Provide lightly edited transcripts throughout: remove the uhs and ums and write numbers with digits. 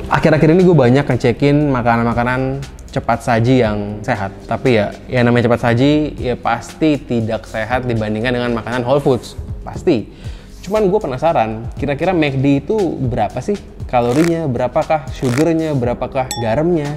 Akhir-akhir ini gue banyak ngecekin makanan-makanan cepat saji yang sehat. Tapi ya namanya cepat saji ya pasti tidak sehat dibandingkan dengan makanan whole foods. Pasti. Cuman gue penasaran, kira-kira McD itu berapa sih kalorinya, berapakah sugarnya, berapakah garamnya?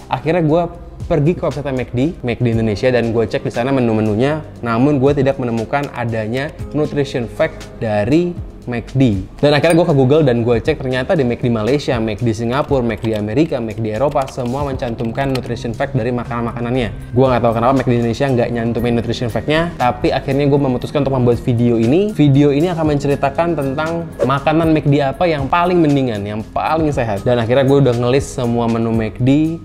Akhirnya gue pergi ke website McD Indonesia dan gue cek di sana menu-menunya. Namun gue tidak menemukan adanya nutrition fact dari McD. Dan akhirnya gue ke Google dan gue cek, ternyata di McD Malaysia, McD Singapura, McD Amerika, McD Eropa semua mencantumkan nutrition fact dari makanan-makanannya. Gue nggak tahu kenapa McD Indonesia nggak nyantumin nutrition fact-nya, tapi akhirnya gue memutuskan untuk membuat video ini. Video ini akan menceritakan tentang makanan McD apa yang paling mendingan, yang paling sehat. Dan akhirnya gue udah ngelis semua menu McD.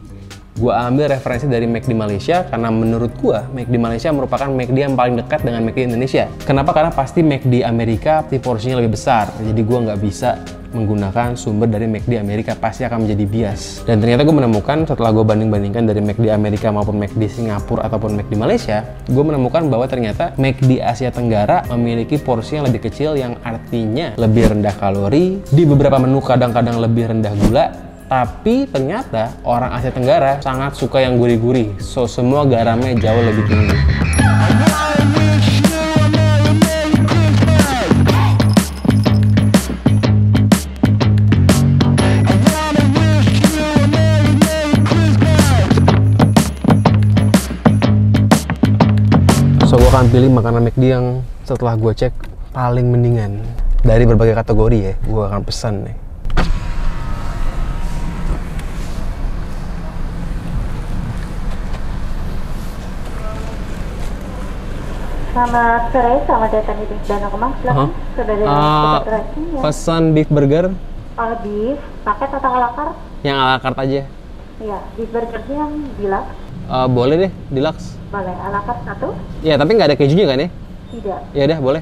Gue ambil referensi dari McD Malaysia karena menurut gue McD Malaysia merupakan McD yang paling dekat dengan McD Indonesia. Kenapa? Karena pasti McD Amerika porsinya lebih besar, jadi gue nggak bisa menggunakan sumber dari McD Amerika, pasti akan menjadi bias. Dan ternyata gue menemukan setelah gue banding-bandingkan dari McD Amerika maupun McD Singapura ataupun McD Malaysia, gue menemukan bahwa ternyata McD Asia Tenggara memiliki porsi yang lebih kecil, yang artinya lebih rendah kalori, di beberapa menu kadang-kadang lebih rendah gula. Tapi ternyata orang Asia Tenggara sangat suka yang gurih-gurih, so semua garamnya jauh lebih tinggi. So gue akan pilih makanan McD yang setelah gue cek paling mendingan dari berbagai kategori ya. Gue akan pesan nih. Selamat sore, selamat datang di Danau Kemang. Silakan, sudah ada yang ya. Pesan beef burger. Beef, paket atau ala carte? Yang ala carte aja. Iya, beef burgernya yang deluxe. Boleh deh, deluxe. Boleh, ala carte satu? Ya, tapi nggak ada kejunya kan ya? Tidak. Ya udah, boleh.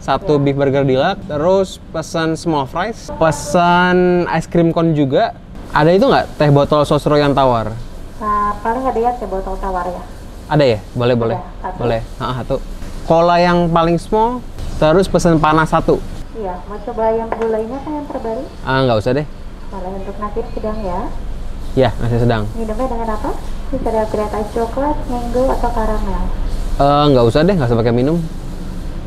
Satu beef burger deluxe, terus pesan small fries, pesan ice cream cone juga. Ada itu nggak teh botol sosro yang tawar? Nah, paling ada ya teh botol tawar ya. Ada ya? Boleh, boleh. Satu. Boleh. Satu. Cola yang paling small, terus pesan panas satu. Iya, mau coba yang gulainya kan yang terbaru? Nggak usah deh. Boleh, untuk nasi sedang ya. Ya, nasi sedang. Minumnya dengan apa? Bisa ada grade ice coklat, mango, atau karamel? Nggak usah deh, nggak usah pakai minum.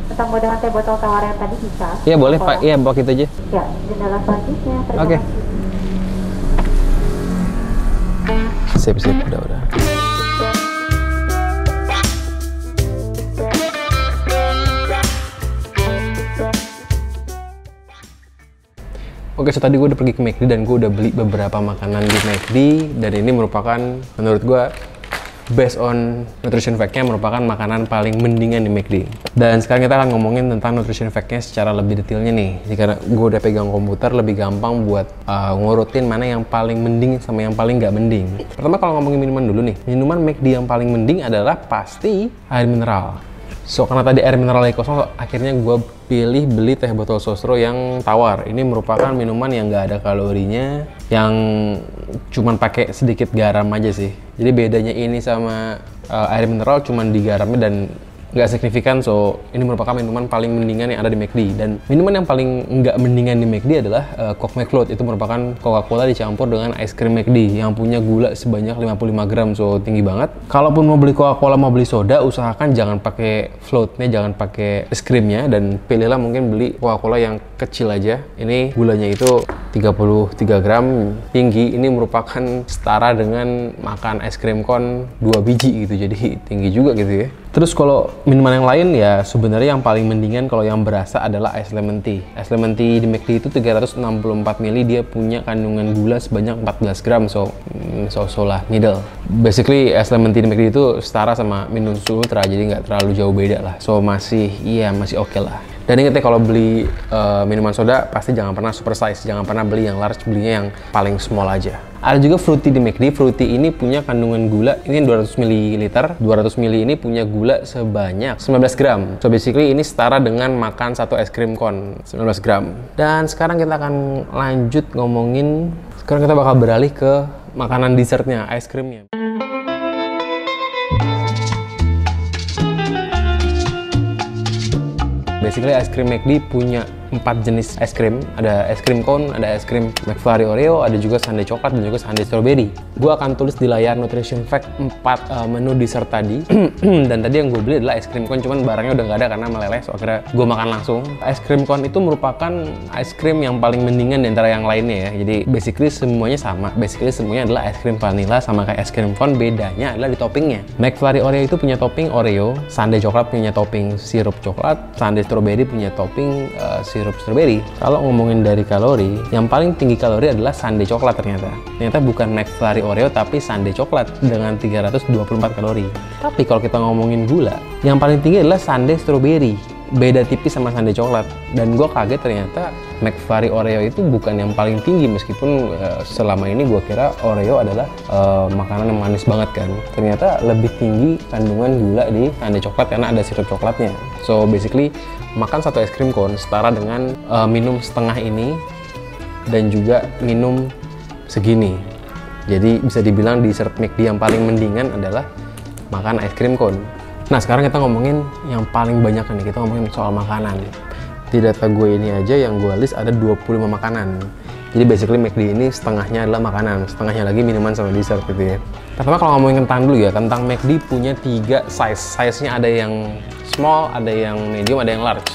Atau mau dengan teh botol tawar yang tadi bisa? Iya boleh, Pak. Iya, bawa kita aja. Ya, jendela selanjutnya. Oke. Sip, udah. Oke, so tadi gue udah pergi ke McD dan gue udah beli beberapa makanan di McD, dan ini merupakan menurut gue based on nutrition fact-nya merupakan makanan paling mendingan di McD. Dan sekarang kita akan ngomongin tentang nutrition fact-nya secara lebih detailnya nih. Jadi karena gue udah pegang komputer, lebih gampang buat ngurutin mana yang paling mending sama yang paling nggak mending. Pertama kalau ngomongin minuman dulu nih, minuman McD yang paling mending adalah pasti air mineral. So karena tadi air mineralnya kosong, akhirnya gue pilih beli teh botol sosro yang tawar. Ini merupakan minuman yang nggak ada kalorinya, yang cuman pakai sedikit garam aja sih. Jadi bedanya ini sama air mineral cuman di garamnya dan nggak signifikan. So ini merupakan minuman paling mendingan yang ada di McD. Dan minuman yang paling nggak mendingan di McD adalah Coke McFloat. Itu merupakan Coca-Cola dicampur dengan ice cream McD yang punya gula sebanyak 55 gram. So tinggi banget. Kalaupun mau beli Coca-Cola, mau beli soda, usahakan jangan pakai floatnya, jangan pakai es krimnya, dan pilihlah mungkin beli Coca-Cola yang kecil aja. Ini gulanya itu 33 gram, tinggi. Ini merupakan setara dengan makan es krim cone 2 biji gitu, jadi tinggi juga gitu ya. Terus kalau minuman yang lain ya sebenarnya yang paling mendingan kalau yang berasa adalah ice lemon tea. Ice lemon tea di McD itu 364 ml, dia punya kandungan gula sebanyak 14 gram, so lah middle. Basically ice lemon tea di McD itu setara sama minum susu ultra, jadi nggak terlalu jauh beda lah. So masih oke lah. Dan ingat ya, kalau beli minuman soda pasti jangan pernah super size, jangan pernah beli yang large, belinya yang paling small aja. Ada juga fruity di McD. Fruity ini punya kandungan gula, ini 200 ml. 200 ml ini punya gula sebanyak 19 gram. So basically ini setara dengan makan satu es krim cone, 19 gram. Dan sekarang kita akan lanjut ngomongin, sekarang kita bakal beralih ke makanan dessertnya, es krimnya. Basically ice cream McD punya 4 jenis es krim. Ada es krim cone, ada es krim McFlurry Oreo, ada juga sundae coklat dan juga sundae strawberry. Gue akan tulis di layar nutrition fact 4 menu dessert tadi. Dan tadi yang gue beli adalah es krim cone, cuman barangnya udah nggak ada karena meleleh, so akhirnya gue makan langsung. Es krim cone itu merupakan es krim yang paling mendingan di antara yang lainnya ya. Jadi basically semuanya sama. Basically semuanya adalah es krim vanilla sama kayak es krim cone, bedanya adalah di toppingnya. McFlurry Oreo itu punya topping Oreo, sundae coklat punya topping sirup coklat, sundae strawberry punya topping sirup strawberry. Kalau ngomongin dari kalori, yang paling tinggi kalori adalah sundae coklat ternyata. Ternyata bukan McFlurry Oreo tapi sundae coklat dengan 324 kalori. Tapi kalau kita ngomongin gula, yang paling tinggi adalah sundae strawberry. Beda tipis sama sundae coklat. Dan gue kaget ternyata McFlurry Oreo itu bukan yang paling tinggi, meskipun selama ini gue kira Oreo adalah makanan yang manis banget kan. Ternyata lebih tinggi kandungan gula di sundae coklat karena ada sirup coklatnya. So basically makan satu es krim cone setara dengan minum setengah ini dan juga minum segini. Jadi bisa dibilang dessert McD yang paling mendingan adalah makan es krim cone. Nah sekarang kita ngomongin yang paling banyak nih, kita ngomongin soal makanan. Di data gue ini aja yang gue list ada 25 makanan. Jadi basically McD ini setengahnya adalah makanan, setengahnya lagi minuman sama dessert gitu ya. Pertama kalau ngomongin kentang dulu ya, kentang McD punya 3 size. Size-nya ada yang small, ada yang medium, ada yang large.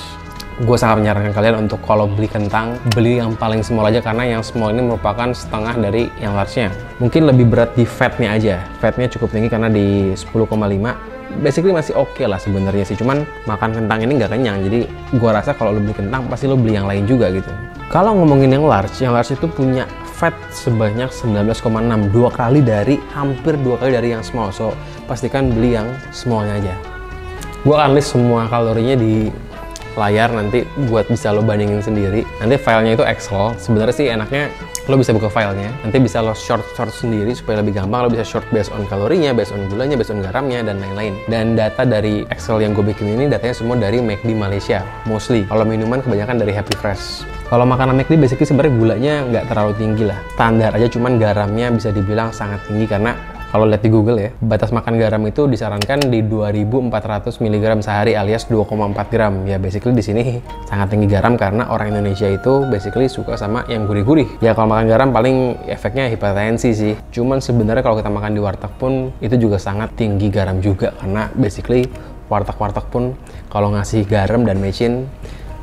Gue sangat menyarankan kalian untuk kalau beli kentang, beli yang paling small aja karena yang small ini merupakan setengah dari yang large-nya. Mungkin lebih berat di fatnya aja. Fatnya cukup tinggi karena di 10,5. Basically masih oke lah sebenarnya sih, cuman makan kentang ini nggak kenyang. Jadi gua rasa kalau lo beli kentang pasti lo beli yang lain juga gitu. Kalau ngomongin yang large itu punya fat sebanyak 19,6, hampir 2 kali dari yang small. So pastikan beli yang smallnya aja. Gua akan list semua kalorinya di layar nanti buat bisa lo bandingin sendiri. Nanti filenya itu Excel. Sebenarnya sih enaknya lo bisa buka filenya, nanti bisa lo short sendiri supaya lebih gampang. Lo bisa short based on kalorinya, based on gulanya, based on garamnya, dan lain-lain. Dan data dari Excel yang gue bikin ini, datanya semua dari McD Malaysia, mostly. Kalau minuman kebanyakan dari Happy Fresh. Kalau makanan McD basically sebenarnya gulanya nggak terlalu tinggi lah, standar aja, cuman garamnya bisa dibilang sangat tinggi karena kalau lihat di Google ya, batas makan garam itu disarankan di 2.400 mg sehari alias 2,4 gram. Ya basically di sini sangat tinggi garam karena orang Indonesia itu basically suka sama yang gurih-gurih. Ya kalau makan garam paling efeknya hipertensi sih. Cuman sebenarnya kalau kita makan di warteg pun itu juga sangat tinggi garam juga karena basically warteg-warteg pun kalau ngasih garam dan mecin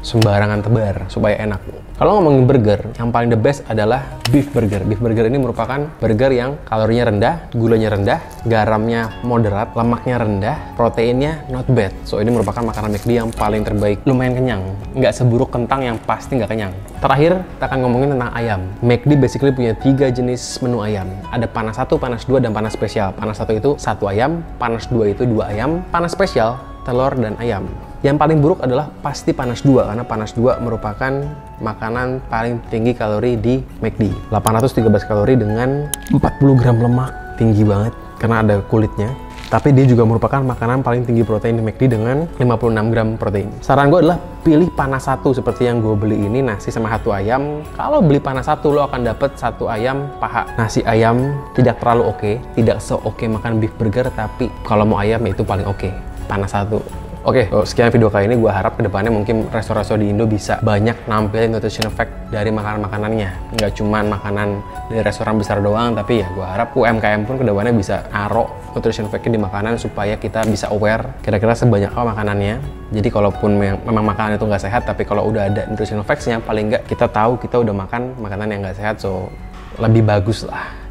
sembarangan tebar supaya enak. Kalau ngomongin burger, yang paling the best adalah beef burger. Beef burger ini merupakan burger yang kalorinya rendah, gulanya rendah, garamnya moderat, lemaknya rendah, proteinnya not bad. So ini merupakan makanan McD yang paling terbaik. Lumayan kenyang, nggak seburuk kentang yang pasti nggak kenyang. Terakhir, kita akan ngomongin tentang ayam. McD basically punya 3 jenis menu ayam. Ada panas 1, panas 2, dan panas spesial. Panas 1 itu 1 ayam, panas 2 itu 2 ayam, panas spesial telur dan ayam. Yang paling buruk adalah pasti panas 2 karena panas 2 merupakan makanan paling tinggi kalori di McD. 813 kalori dengan 40 gram lemak, tinggi banget karena ada kulitnya. Tapi dia juga merupakan makanan paling tinggi protein di McD dengan 56 gram protein. Saran gue adalah pilih panas 1 seperti yang gue beli ini, nasi sama 1 ayam. Kalau beli panas 1 lo akan dapat 1 ayam paha. Nasi ayam tidak terlalu oke, tidak se-oke makan beef burger, tapi kalau mau ayam itu paling oke. Panas 1. Oke, sekian video kali ini. Gue harap kedepannya mungkin restoran-restoran di Indo bisa banyak nampilin nutrition fact dari makanan-makanannya. Nggak cuma makanan dari restoran besar doang, tapi ya gue harap UMKM pun kedepannya bisa naruh nutrition fact-nya di makanan supaya kita bisa aware kira-kira sebanyak apa makanannya. Jadi kalaupun memang makanan itu nggak sehat, tapi kalau udah ada nutrition facts-nya, paling nggak kita tahu kita udah makan makanan yang nggak sehat, so lebih bagus lah.